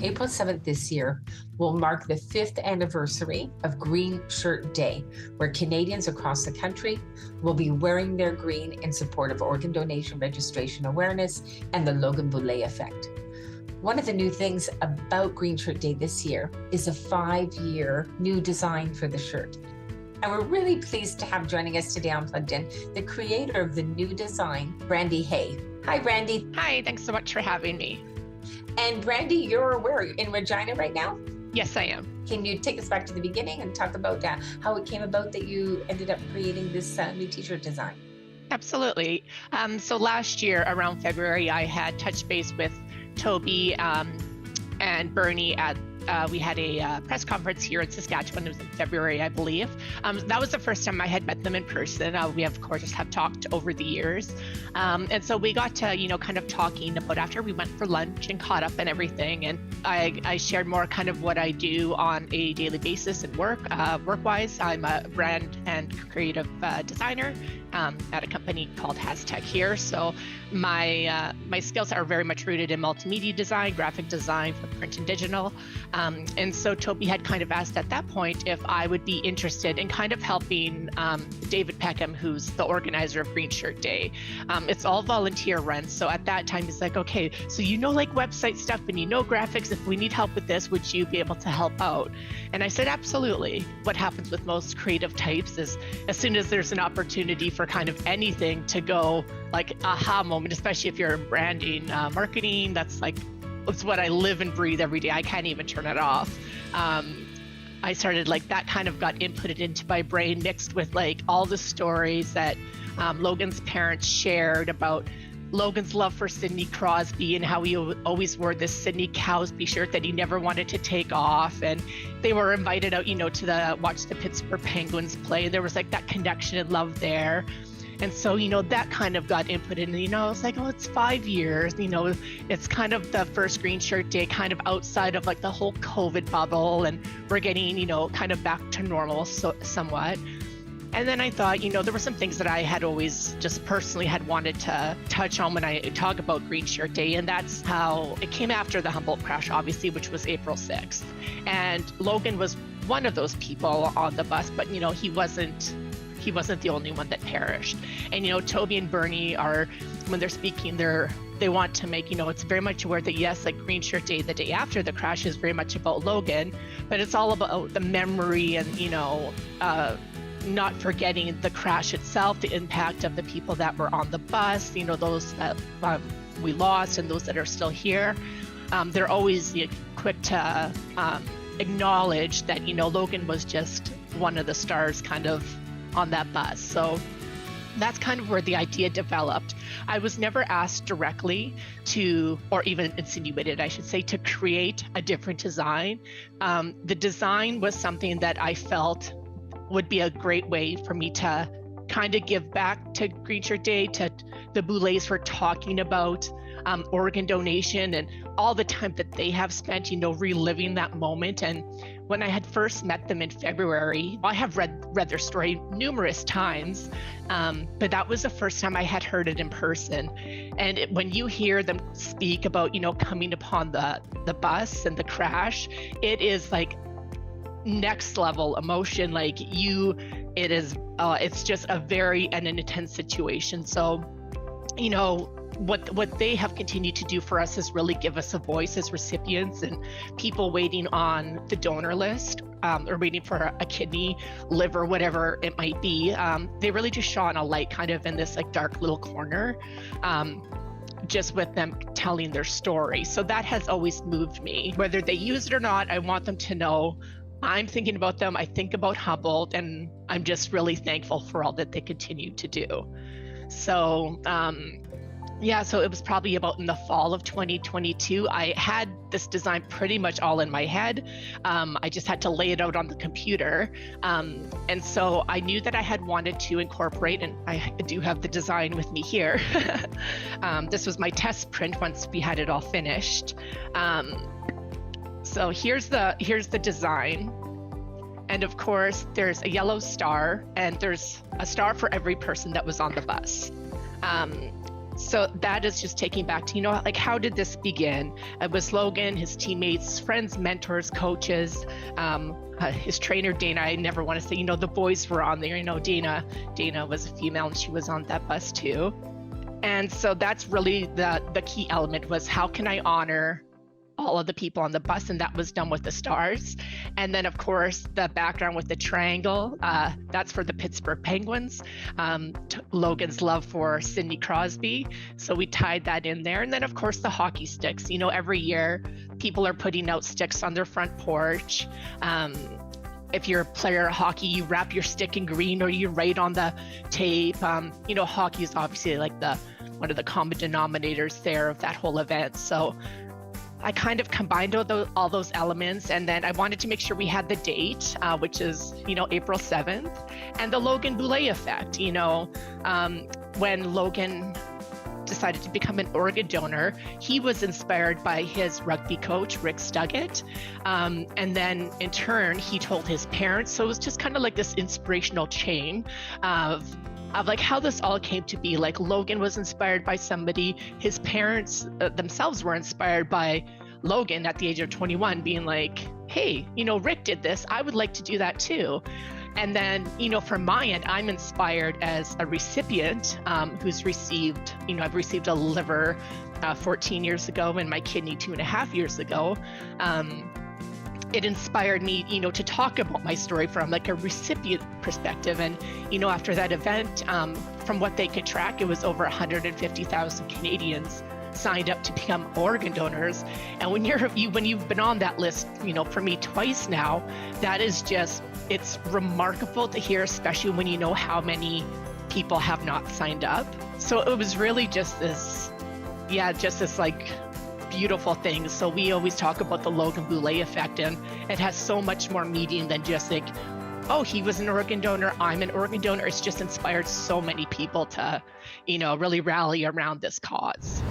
April 7th this year will mark the 5th anniversary of Green Shirt Day, where Canadians across the country will be wearing their green in support of organ donation registration awareness and the Logan Boulet Effect. One of the new things about Green Shirt Day this year is a 5-year new design for the shirt. And we're really pleased to have joining us today on Plugged In, the creator of the new design, Brandy Hehn. Hi, Brandy. Hi, thanks so much for having me. And Brandy, you're where? In Regina right now? Yes, I am. Can you take us back to the beginning and talk about how it came about that you ended up creating this new t-shirt design? Absolutely. So last year around February, I had touched base with Toby and Bernie at we had a press conference here in Saskatchewan. It was in February, I believe. That was the first time I had met them in person. We, of course, have talked over the years. And so we got to, kind of talking about after we went for lunch and caught up and everything. And I shared more kind of what I do on a daily basis at work-wise. I'm a brand and creative designer at a company called Tech here. So my skills are very much rooted in multimedia design, graphic design for print and digital. And so Toby had kind of asked at that point if I would be interested in kind of helping David Peckham, who's the organizer of Green Shirt Day. It's all volunteer run. So at that time, he's like, okay, so like website stuff and graphics. If we need help with this, would you be able to help out? And I said, absolutely. What happens with most creative types is as soon as there's an opportunity for kind of anything to go like aha moment, especially if you're in branding, marketing, it's what I live and breathe every day. I can't even turn it off. I started that kind of got inputted into my brain, mixed with all the stories that Logan's parents shared about Logan's love for Sidney Crosby and how he always wore this Sidney Crosby shirt that he never wanted to take off. And they were invited out, to watch the Pittsburgh Penguins play. There was that connection and love there. And so, that kind of got input in, I was like, oh, it's 5 years, it's kind of the first Green Shirt Day kind of outside of the whole COVID bubble, and we're getting, kind of back to normal somewhat. And then I thought, there were some things that I had always just personally had wanted to touch on when I talk about Green Shirt Day. And that's how it came after the Humboldt crash, obviously, which was April 6th. And Logan was one of those people on the bus, but, he wasn't the only one that perished. And, Toby and Bernie are, when they're speaking, they want to make, it's very much aware that yes, Green Shirt Day, the day after the crash, is very much about Logan, but it's all about the memory and, not forgetting the crash itself, the impact of the people that were on the bus, those that we lost and those that are still here. They're always quick to acknowledge that, Logan was just one of the stars kind of on that bus. So that's kind of where the idea developed. I was never asked directly to, or even insinuated, I should say, to create a different design. The design was something that I felt would be a great way for me to kind of give back to Green Shirt Day, to the Boulets for talking about organ donation and all the time that they have spent, reliving that moment. And when I had first met them in February, I have read their story numerous times, but that was the first time I had heard it in person. And when you hear them speak about, coming upon the bus and the crash, it is next level emotion. It's just a very an intense situation. So, what they have continued to do for us is really give us a voice as recipients and people waiting on the donor list, or waiting for a kidney, liver, whatever it might be. They really just shone a light kind of in this dark little corner, just with them telling their story. So that has always moved me. Whether they use it or not, I want them to know I'm thinking about them. I think about Humboldt, and I'm just really thankful for all that they continue to do. So, so it was probably about in the fall of 2022. I had this design pretty much all in my head. I just had to lay it out on the computer. And so I knew that I had wanted to incorporate, and I do have the design with me here. This was my test print once we had it all finished. So here's the design. And of course, there's a yellow star, and there's a star for every person that was on the bus. So that is just taking back to, like, how did this begin? It was Logan, his teammates, friends, mentors, coaches, his trainer, Dana. I never want to say, the boys were on there. Dana was a female and she was on that bus too. And so that's really the key element, was how can I honor all of the people on the bus, and that was done with the stars. And then of course the background with the triangle, that's for the Pittsburgh Penguins, Logan's love for Sidney Crosby, so we tied that in there. And then of course the hockey sticks. Every year people are putting out sticks on their front porch. If you're a player of hockey, you wrap your stick in green or you write on the tape. Hockey is obviously like one of the common denominators there of that whole event. So I kind of combined all those elements, and then I wanted to make sure we had the date, which is, April 7th, and the Logan Boulet Effect. When Logan decided to become an organ donor, he was inspired by his rugby coach, Rick Stuggett. And then in turn, he told his parents. So it was just kind of like this inspirational chain of like how this all came to be. Like Logan was inspired by somebody, his parents themselves were inspired by Logan at the age of 21, being like, hey, Rick did this, I would like to do that too. And then, from my end, I'm inspired as a recipient who's received, I've received a liver 14 years ago and my kidney 2.5 years ago. It inspired me, to talk about my story from like a recipient perspective. And, after that event, from what they could track, it was over 150,000 Canadians signed up to become organ donors. And when you've been on that list, for me twice now, that is just, it's remarkable to hear, especially when you know how many people have not signed up. So it was really just this like beautiful thing. So we always talk about the Logan Boulet Effect, and it has so much more meaning than just like, oh, he was an organ donor, I'm an organ donor. It's just inspired so many people to, really rally around this cause.